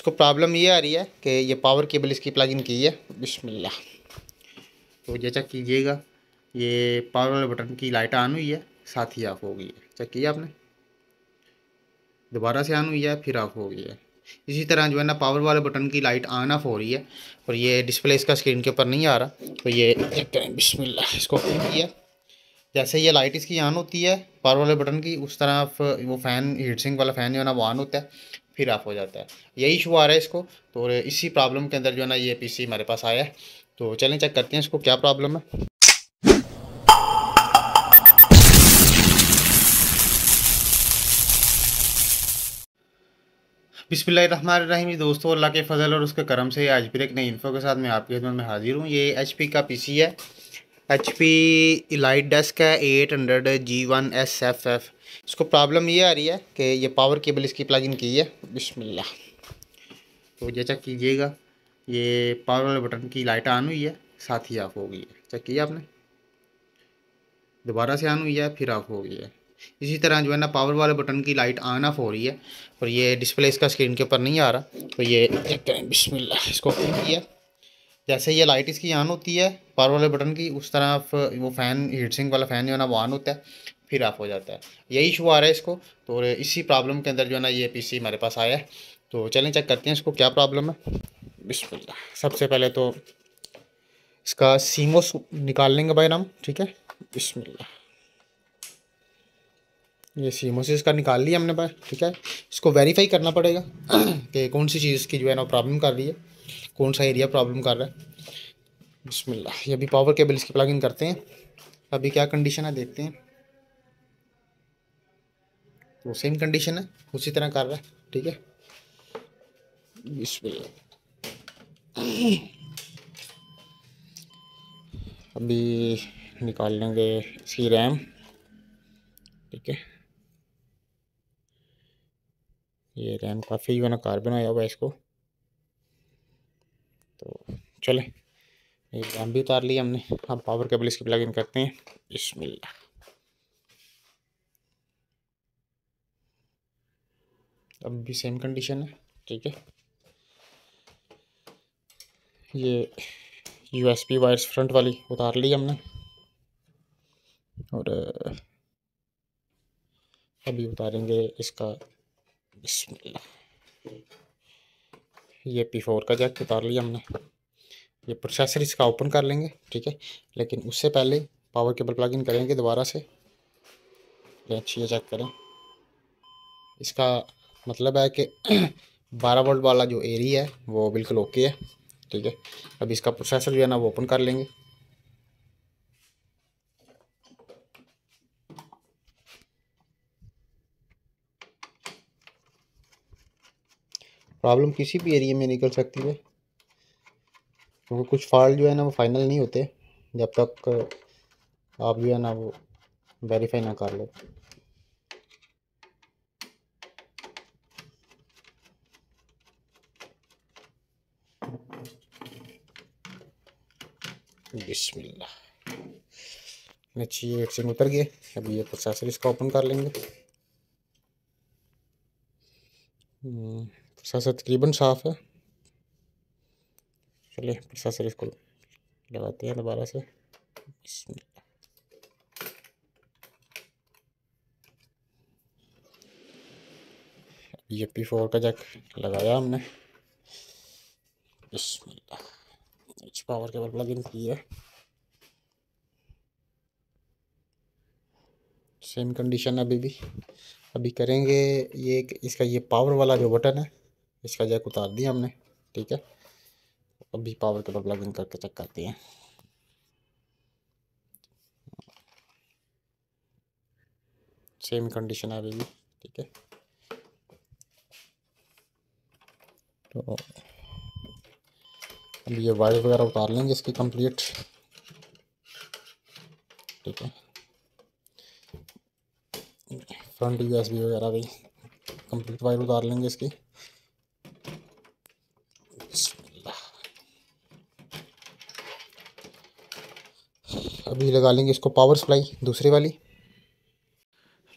इसको प्रॉब्लम ये आ रही है कि ये पावर केबल इसकी प्लग इन की है। बिस्मिल्लाह। तो ये चेक कीजिएगा, ये पावर वाले बटन की लाइट ऑन हुई है, साथ ही ऑफ हो गई है। चेक किया आपने, दोबारा से ऑन हुई है, फिर ऑफ हो गई है। इसी तरह जो है ना पावर वाले बटन की लाइट ऑन ऑफ हो रही है और ये डिस्प्ले इसका स्क्रीन के ऊपर नहीं आ रहा। तो ये चेक करें, बिस्मिल्लाह, इसको ऑन किया। जैसे ये लाइट इसकी ऑन होती है पावर वाले बटन की, उस तरफ वो फ़ैन, हीट सिंक वाला फ़ैन जो है ना वो ऑन होता है, फिर ऑफ हो जाता है। यही इशू आ रहा है इसको। तो इसी प्रॉब्लम के अंदर जो है ना ये पीसी हमारे पास आया है। तो चलें चेक करते हैं इसको क्या प्रॉब्लम है। बिस्मिल्लाहिर्रहमानिर्रहीम। दोस्तों, अल्लाह के फजल और उसके करम से आज फिर एक नई इन्फो के साथ मैं आपकी खिदमत में हाजिर हूँ। ये HP का पीसी है, HP इलाइट डेस्क है 800G1SFF। इसको प्रॉब्लम ये आ रही है कि ये पावर केबल इसकी प्लग इन की है। बिस्मिल्लाह। तो ये चेक कीजिएगा, ये पावर वाले बटन की लाइट ऑन हुई है, साथ ही ऑफ हो गई है। चेक किया आपने, दोबारा से ऑन हुई है, फिर ऑफ हो गई है। इसी तरह जो है ना पावर वाले बटन की लाइट ऑन ऑफ हो रही है और ये डिस्प्ले इसका स्क्रीन के ऊपर नहीं आ रहा। तो ये चेक करें, बिस्मिल्लाह, इसको ऑन किया। जैसे ये लाइट इसकी ऑन होती है पावर वाले बटन की, उस तरफ वो फ़ैन, हीट सिंक वाला फ़ैन जो है ना वो ऑन होता है, फिर ऑफ हो जाता है। यही इशू आ रहा है इसको। तो इसी प्रॉब्लम के अंदर जो है ना ये पीसी हमारे पास आया है। तो चलें चेक करते हैं इसको क्या प्रॉब्लम है। बिस्मिल्लाह। सबसे पहले तो इसका सीमोस निकाल लेंगे भाई हम, ठीक है। बिस्मिल्लाह। ये सीमोसिस का निकाल लिया हमने भाई, ठीक है। इसको वेरीफाई करना पड़ेगा कि कौन सी चीज़ की जो है ना प्रॉब्लम कर रही है, कौन सा एरिया प्रॉब्लम कर रहा है। बिस्मिल्लाह। ये अभी पावर केबल इसकी प्लग इन करते हैं, अभी क्या कंडीशन है देखते हैं। तो सेम कंडीशन है, उसी तरह कर रहा है, ठीक है। बिस्मिल्लाह। अभी निकाल लेंगे इसकी रैम, ठीक है। ये रैम काफ़ी जो है ना कार्बन आया हुआ है इसको। तो चले, ये रैम भी उतार लिया हमने। अब पावर केबल इसकी प्लग इन करते हैं। बिस्मिल्लाह। अब भी सेम कंडीशन है, ठीक है। ये USB वायर्स फ्रंट वाली उतार ली हमने और अभी उतारेंगे इसका। बिस्मिल्लाह। ये P4 का जैक उतार लिया हमने। ये प्रोसेसर इसका ओपन कर लेंगे, ठीक है। लेकिन उससे पहले पावर केबल प्लग इन करेंगे दोबारा से। ये अच्छी चेक करें, इसका मतलब है कि 12 वोल्ट वाला जो एरिया है वो बिल्कुल ओके है, ठीक है। अब इसका प्रोसेसर जो है ना वो ओपन कर लेंगे। प्रॉब्लम किसी भी एरिया में निकल सकती है, क्योंकि कुछ फॉल्ट जो है ना वो फाइनल नहीं होते जब तक आप जो है ना वो वेरीफाई ना कर लो। बिस्मिल्लाह। नीचे ये से उतर गए। अभी ये प्रोसेसर इसका ओपन कर लेंगे। प्रोसेसर तकरीबन साफ़ है। चलिए प्रोसेसर इसको लगाते हैं दोबारा से। ये P4 का जैक लगाया हमने। बिस्मिल्लाह। पावर केबल प्लग इन की है, सेम कंडीशन अभी भी। अभी करेंगे ये, इसका ये पावर वाला जो बटन है इसका जैक उतार दिया हमने, ठीक है। अभी पावर केबल प्लग इन करके चेक करते हैं। सेम कंडीशन है अभी भी, ठीक है। तो अभी ये वायर वगैरह उतार लेंगे इसकी कंप्लीट, ठीक है। फ्रंट USB वगैरह भी कंप्लीट वायर उतार लेंगे इसकी। अभी लगा लेंगे इसको पावर सप्लाई दूसरी वाली।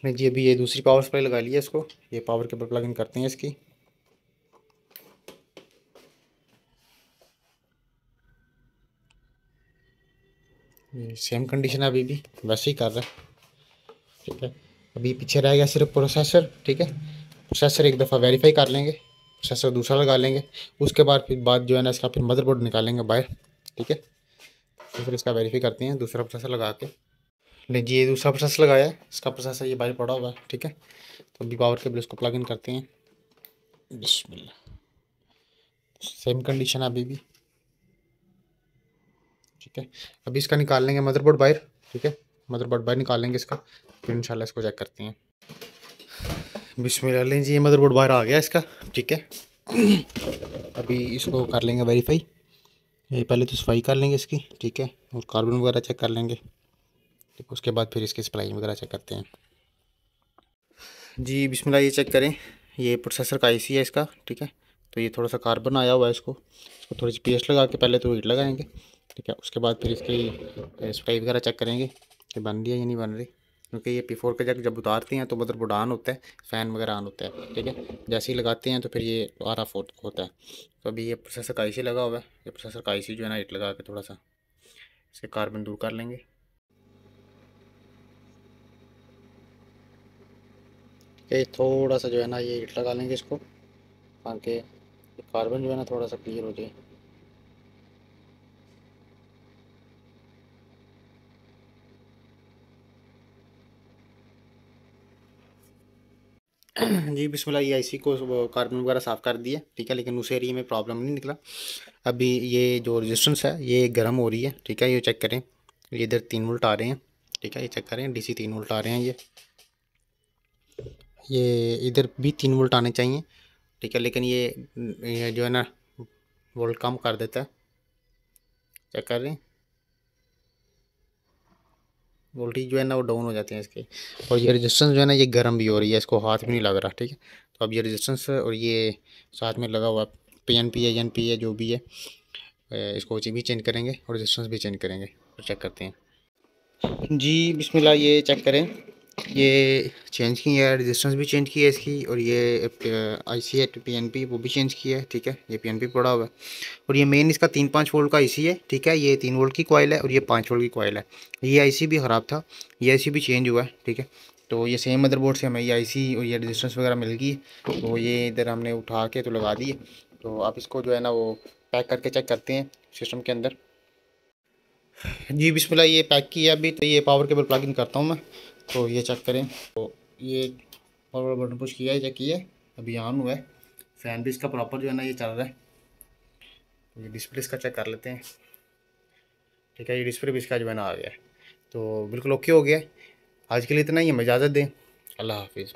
मैं जी अभी ये दूसरी पावर सप्लाई लगा ली है इसको। ये पावर केबल प्लग इन करते हैं इसकी। ये सेम कंडीशन है, अभी भी वैसे ही कर रहा है। ठीक है, अभी पीछे रह गया सिर्फ प्रोसेसर। ठीक है, प्रोसेसर एक दफ़ा वेरीफाई कर लेंगे, प्रोसेसर दूसरा लगा लेंगे, उसके बाद फिर जो है ना इसका फिर मदरबोर्ड निकालेंगे बाहर। ठीक है, तो फिर इसका वेरीफाई करते हैं दूसरा प्रोसेसर लगा के। लीजिए, ये दूसरा प्रोसेसर लगाया है, इसका प्रोसेसर ये बाहर पड़ा हुआ है। ठीक है, तो अभी पावर केबल इसको प्लग इन करते हैं। बिस्मिल्लाह, सेम कंडीशन है अभी भी। ठीक है, अभी इसका निकाल लेंगे मदरबोर्ड बाहर। ठीक है, मदरबोर्ड बाहर निकाल लेंगे इसका, फिर इंशाल्लाह इसको चेक करते हैं। बिस्मिल्लाह, लें जी, ये मदरबोर्ड बाहर आ गया इसका। ठीक है, अभी इसको कर लेंगे वेरीफाई। ये पहले तो सफाई कर लेंगे इसकी। ठीक है, और कार्बन वगैरह चेक कर लेंगे। ठीक, उसके बाद फिर इसकी सप्लाई वगैरह चेक करते हैं। जी बिस्मिल्लाह, ये चेक करें, ये प्रोसेसर का आईसी है इसका। ठीक है, तो ये थोड़ा सा कार्बन आया हुआ है, इसको थोड़ी सी पेस्ट लगा के पहले तो हीट लगाएंगे। ठीक है, उसके बाद फिर इसकी सफाई वगैरह चेक करेंगे कि बन रही है या नहीं बन रही, क्योंकि ये P4 का जब उतारते हैं तो मदरबोर्ड ऑन होता है, फ़ैन वगैरह ऑन होता है। ठीक है, जैसे ही लगाते हैं तो फिर ये आर ऑफ होता है। तो अभी ये प्रोसेसर का आईसी लगा हुआ है, ये प्रोसेसर का आईसी जो है ना हीट लगा के थोड़ा सा इसके कार्बन दूर कर लेंगे। ठीक है, थोड़ा सा जो है ना ये हीट लगा लेंगे इसको, ताकि कार्बन जो है ना थोड़ा सा क्लियर हो जाए। जी बिस्मिल्लाह, ये आईसी को कार्बन वगैरह साफ़ कर दिया। ठीक है, लेकिन उस एरिया में प्रॉब्लम नहीं निकला। अभी ये जो रेजिस्टेंस है ये गर्म हो रही है। ठीक है, ये चेक करें, ये इधर 3 वोल्ट आ रहे हैं। ठीक है, ये चेक करें, डीसी 3 वोल्ट आ रहे हैं। ये इधर भी 3 वोल्ट आने चाहिए। ठीक है, लेकिन ये जो है ना वोल्ट कम कर देता है। चेक कर रहे हैं, वोल्टेज जो है ना वो डाउन हो जाते हैं इसके। और ये रेजिस्टेंस जो है ना ये गर्म भी हो रही है, इसको हाथ भी नहीं लग रहा। ठीक है, तो अब ये रेजिस्टेंस और ये साथ में लगा हुआ PNP है NP है जो भी है, इसको भी चेंज करेंगे और रेजिस्टेंस भी चेंज करेंगे। तो चेक करते हैं। जी बिस्मिल्लाह, ये चेक करें, ये चेंज की है, रेजिस्टेंस भी चेंज की है इसकी, और ये IC है PNP वो भी चेंज किया है। ठीक है, ये PNP पड़ा हुआ है। और ये मेन इसका 3-5 वोल्ट का आईसी है। ठीक है, ये 3 वोल्ट की कॉइल है और ये 5 वोल्ट की कॉइल है। ये आईसी भी ख़राब था, ये आईसी भी चेंज हुआ है। ठीक है, तो ये सेम मदरबोर्ड से हमें ये आईसी और ये रेजिस्टेंस वगैरह मिल गई। तो ये इधर हमने उठा के तो लगा दिए। तो आप इसको जो है ना वो पैक करके चेक करते हैं सिस्टम के अंदर। जी बिस्मिल्लाह, ये पैक किया अभी। तो ये पावर केबल प्लग इन करता हूँ मैं, तो ये चेक करें। तो ये पावर बटन पुश किया है, चेक किया है, अभी ऑन हुआ है। फ़ैन भी इसका प्रॉपर जो है ना ये चल रहा है। तो ये डिस्प्ले इसका चेक कर लेते हैं। ठीक है, ये डिस्प्ले भी इसका जो है ना आ गया है, तो बिल्कुल ओके हो गया है। आज के लिए इतना ही, हमें इजाज़त दें। अल्लाह हाफिज़।